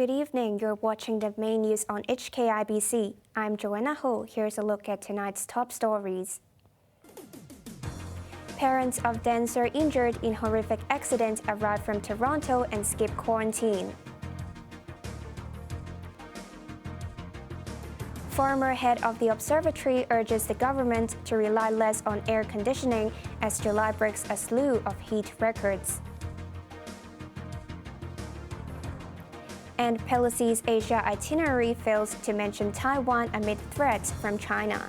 Good evening. You're watching the main news on HKIBC. I'm Joanna Ho. Here's a look at tonight's top stories. Parents of dancer injured in horrific accident arrived from Toronto and skipped quarantine. Former head of the Observatory urges the government to rely less on air conditioning as July breaks a slew of heat records. And Pelosi's Asia itinerary fails to mention Taiwan amid threats from China.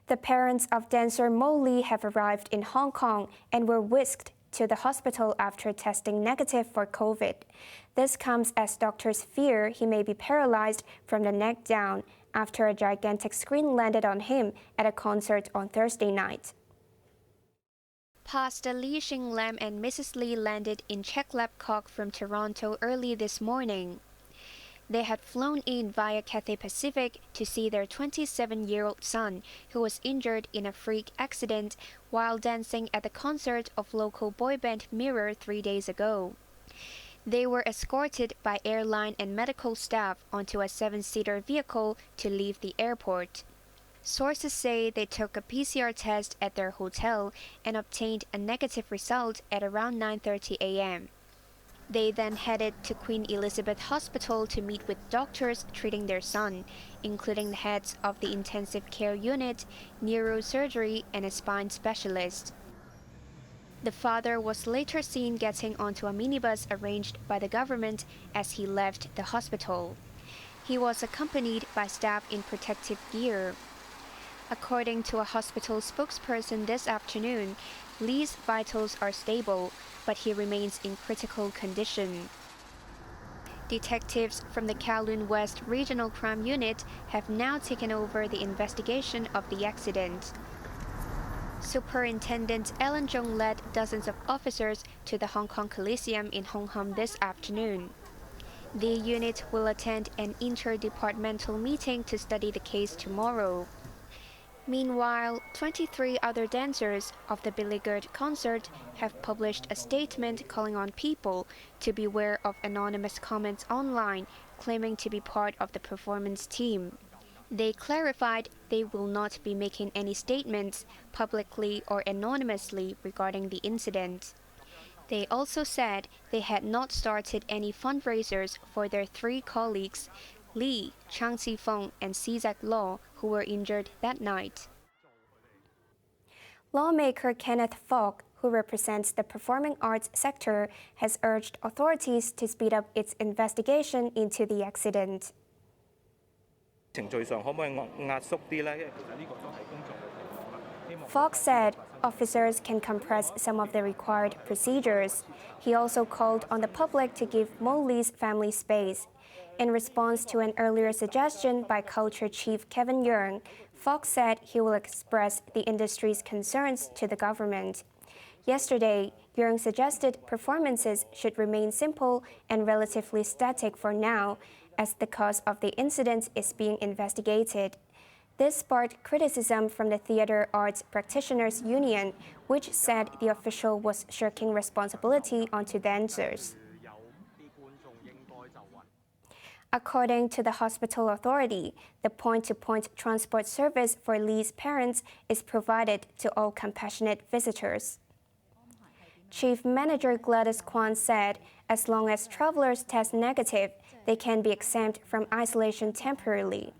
The parents of dancer Mo Lee have arrived in Hong Kong and were whisked to the hospital after testing negative for COVID. This comes as doctors fear he may be paralyzed from the neck down after a gigantic screen landed on him at a concert on Thursday night. Pastor Lee Shing Lam and Mrs. Lee landed in Czech Babcock from Toronto early this morning. They had flown in via Cathay Pacific to see their 27-year-old son, who was injured in a freak accident while dancing at the concert of local boy band Mirror 3 days ago. They were escorted by airline and medical staff onto a 7-seater vehicle to leave the airport. Sources say they took a PCR test at their hotel and obtained a negative result at around 9:30 a.m. They then headed to Queen Elizabeth Hospital to meet with doctors treating their son, including the heads of the intensive care unit, neurosurgery, and a spine specialist. The father was later seen getting onto a minibus arranged by the government as he left the hospital. He was accompanied by staff in protective gear. According to a hospital spokesperson this afternoon, Lee's vitals are stable, but he remains in critical condition. Detectives from the Kowloon West Regional Crime Unit have now taken over the investigation of the accident. Superintendent Ellen Jong led dozens of officers to the Hong Kong Coliseum in Hong Kong this afternoon. The unit will attend an interdepartmental meeting to study the case tomorrow. Meanwhile, 23 other dancers of the beleaguered concert have published a statement calling on people to beware of anonymous comments online claiming to be part of the performance team. They clarified they will not be making any statements publicly or anonymously regarding the incident. They also said they had not started any fundraisers for their 3 colleagues, Lee, Chang Chi-feng, and Cizak Law, who were injured that night. Lawmaker Kenneth Fogg, who represents the performing arts sector, has urged authorities to speed up its investigation into the accident. Fogg said officers can compress some of the required procedures. He also called on the public to give Mo Lee's family space. In response to an earlier suggestion by Culture Chief Kevin Yeung, Fox said he will express the industry's concerns to the government. Yesterday, Yeung suggested performances should remain simple and relatively static for now, as the cause of the incident is being investigated. This sparked criticism from the Theatre Arts Practitioners Union, which said the official was shirking responsibility onto dancers. According to the hospital authority, the point-to-point transport service for Lee's parents is provided to all compassionate visitors. Chief Manager Gladys Kwan said as long as travelers test negative, they can be exempt from isolation temporarily.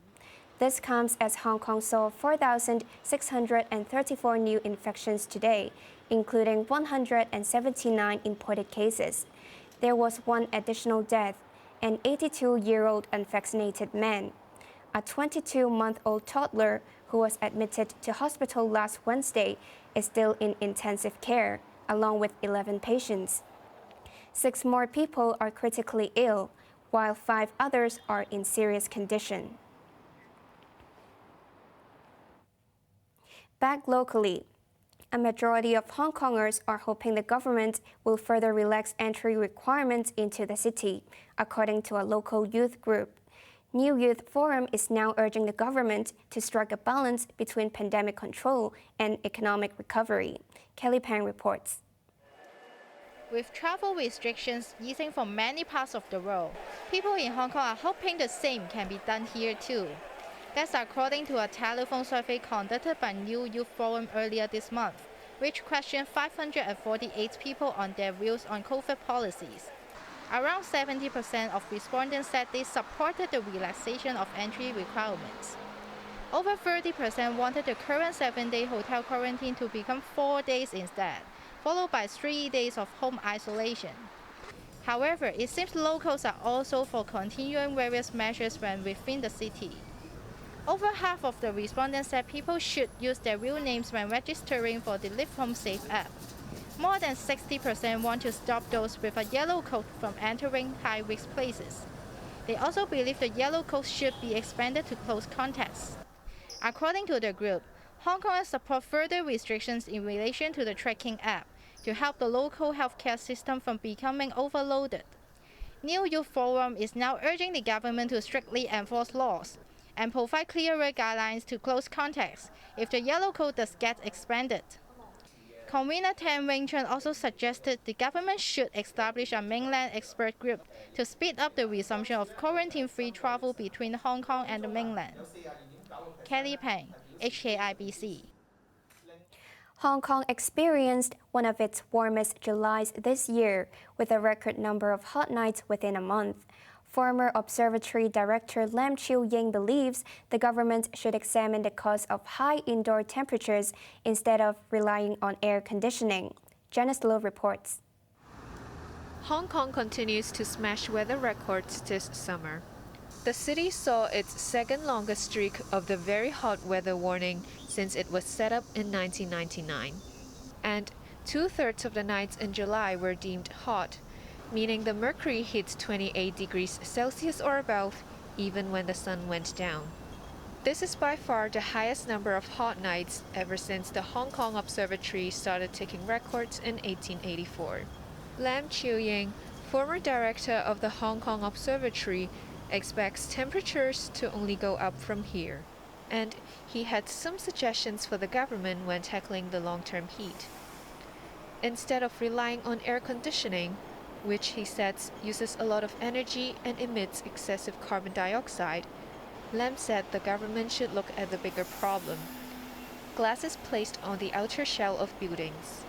This comes as Hong Kong saw 4,634 new infections today, including 179 imported cases. There was 1 additional death, an 82-year-old unvaccinated man. A 22-month-old toddler who was admitted to hospital last Wednesday is still in intensive care, along with 11 patients. 6 more people are critically ill, while 5 others are in serious condition. Back locally, a majority of Hong Kongers are hoping the government will further relax entry requirements into the city, according to a local youth group. New Youth Forum is now urging the government to strike a balance between pandemic control and economic recovery. Kelly Pang reports. With travel restrictions easing from many parts of the world, people in Hong Kong are hoping the same can be done here too. That's according to a telephone survey conducted by New Youth Forum earlier this month, which questioned 548 people on their views on COVID policies. Around 70% of respondents said they supported the relaxation of entry requirements. Over 30% wanted the current 7-day hotel quarantine to become 4 days instead, followed by 3 days of home isolation. However, it seems locals are also for continuing various measures when within the city. Over half of the respondents said people should use their real names when registering for the Live Home Safe app. More than 60% want to stop those with a yellow coat from entering high-risk places. They also believe the yellow coat should be expanded to close contacts. According to the group, Hong Kongers support further restrictions in relation to the tracking app to help the local healthcare system from becoming overloaded. New Youth Forum is now urging the government to strictly enforce laws and provide clearer guidelines to close contacts if the yellow code does get expanded. Convener Tan Wing Chun also suggested the government should establish a mainland expert group to speed up the resumption of quarantine-free travel between Hong Kong and the mainland. Kelly Pang, HKIBC. Hong Kong experienced one of its warmest Julys this year, with a record number of hot nights within a month. Former Observatory Director Lam Chiu-ying believes the government should examine the cause of high indoor temperatures instead of relying on air conditioning. Joanna Ho reports. Hong Kong continues to smash weather records this summer. The city saw its second longest streak of the very hot weather warning since it was set up in 1999. And 2/3 of the nights in July were deemed hot, meaning the mercury hit 28 degrees Celsius or above even when the sun went down. This is by far the highest number of hot nights ever since the Hong Kong Observatory started taking records in 1884. Lam Chiu-ying, former director of the Hong Kong Observatory, expects temperatures to only go up from here. And he had some suggestions for the government when tackling the long-term heat. Instead of relying on air conditioning, which he says uses a lot of energy and emits excessive carbon dioxide, Lam said the government should look at the bigger problem: glasses placed on the outer shell of buildings.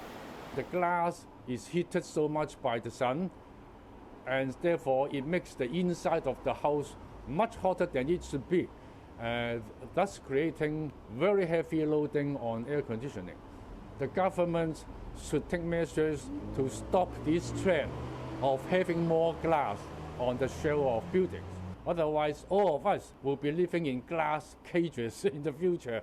The glass is heated so much by the sun, and therefore it makes the inside of the house much hotter than it should be, thus creating very heavy loading on air conditioning. The government should take measures to stop this trend of having more glass on the shell of buildings. Otherwise, all of us will be living in glass cages in the future.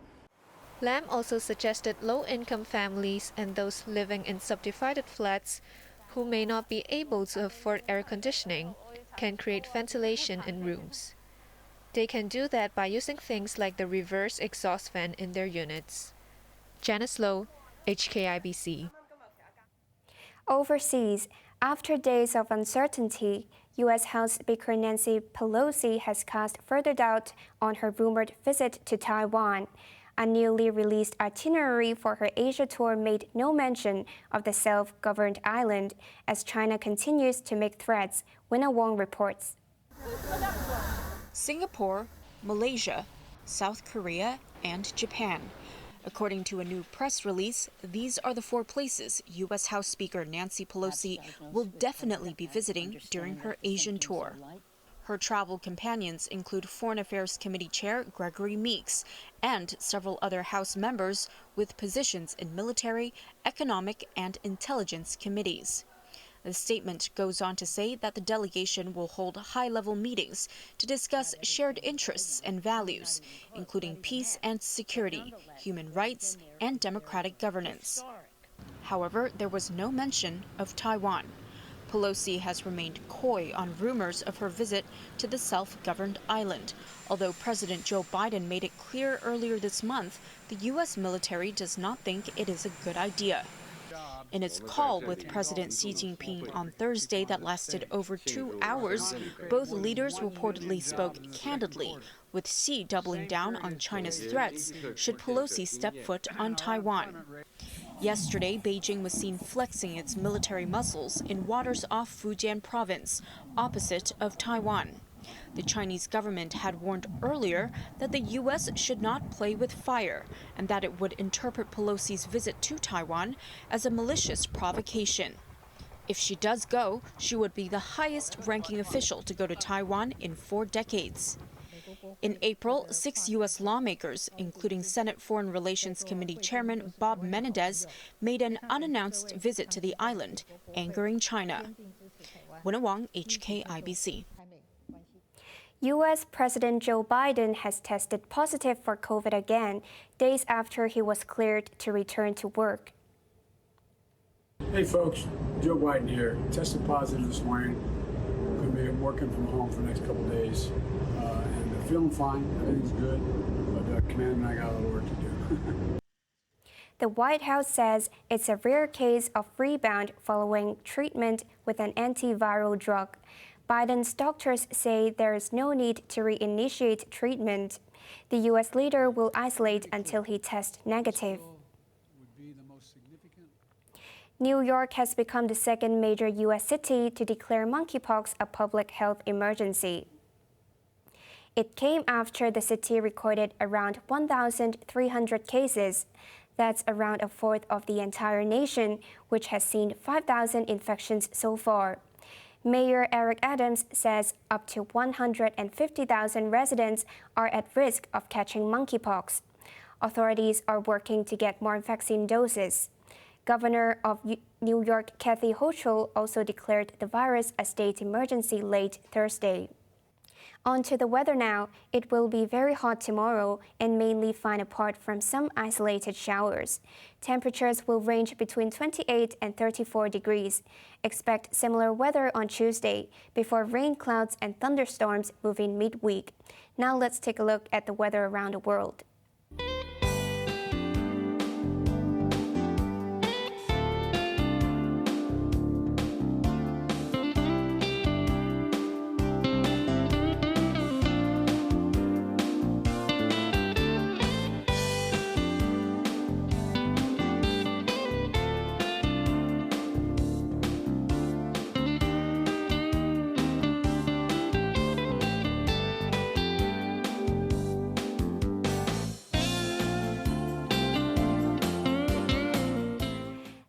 Lam also suggested low-income families and those living in subdivided flats who may not be able to afford air conditioning can create ventilation in rooms. They can do that by using things like the reverse exhaust fan in their units. Janice Low, HKIBC. Overseas, after days of uncertainty, U.S. House Speaker Nancy Pelosi has cast further doubt on her rumored visit to Taiwan. A newly released itinerary for her Asia tour made no mention of the self-governed island as China continues to make threats. Winna Wong reports. Singapore, Malaysia, South Korea, and Japan. According to a new press release, these are the 4 places U.S. House Speaker Nancy Pelosi will definitely be visiting during her Asian tour. Her travel companions include Foreign Affairs Committee Chair Gregory Meeks and several other House members with positions in military, economic, and intelligence committees. The statement goes on to say that the delegation will hold high-level meetings to discuss shared interests and values, including peace and security, human rights, and democratic governance. However, there was no mention of Taiwan. Pelosi has remained coy on rumors of her visit to the self-governed island, although President Joe Biden made it clear earlier this month the U.S. military does not think it is a good idea. In its call with President Xi Jinping on Thursday that lasted over 2 hours, both leaders reportedly spoke candidly, with Xi doubling down on China's threats should Pelosi step foot on Taiwan. Yesterday, Beijing was seen flexing its military muscles in waters off Fujian province, opposite of Taiwan. The Chinese government had warned earlier that the U.S. should not play with fire and that it would interpret Pelosi's visit to Taiwan as a malicious provocation. If she does go, she would be the highest-ranking official to go to Taiwan in 4 decades. In April, 6 U.S. lawmakers, including Senate Foreign Relations Committee Chairman Bob Menendez, made an unannounced visit to the island, angering China. Wenna Wang, HKIBC. U.S. President Joe Biden has tested positive for COVID again, days after he was cleared to return to work. Hey folks, Joe Biden here. Tested positive this morning. Going to be working from home for the next couple of days. And I'm feeling fine. Everything's good. But Command and I got a little work to do. The White House says it's a rare case of rebound following treatment with an antiviral drug. Biden's doctors say there is no need to reinitiate treatment. The U.S. leader will isolate until he tests negative. New York has become the second major U.S. city to declare monkeypox a public health emergency. It came after the city recorded around 1,300 cases. That's around a fourth of the entire nation, which has seen 5,000 infections so far. Mayor Eric Adams says up to 150,000 residents are at risk of catching monkeypox. Authorities are working to get more vaccine doses. Governor of New York Kathy Hochul also declared the virus a state emergency late Thursday. On to the weather now. It will be very hot tomorrow and mainly fine apart from some isolated showers. Temperatures will range between 28 and 34 degrees. Expect similar weather on Tuesday before rain clouds and thunderstorms move in midweek. Now let's take a look at the weather around the world.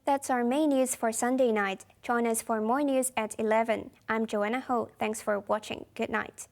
That's our main news for Sunday night. Join us for more news at 11. I'm Joanna Ho. Thanks for watching. Good night.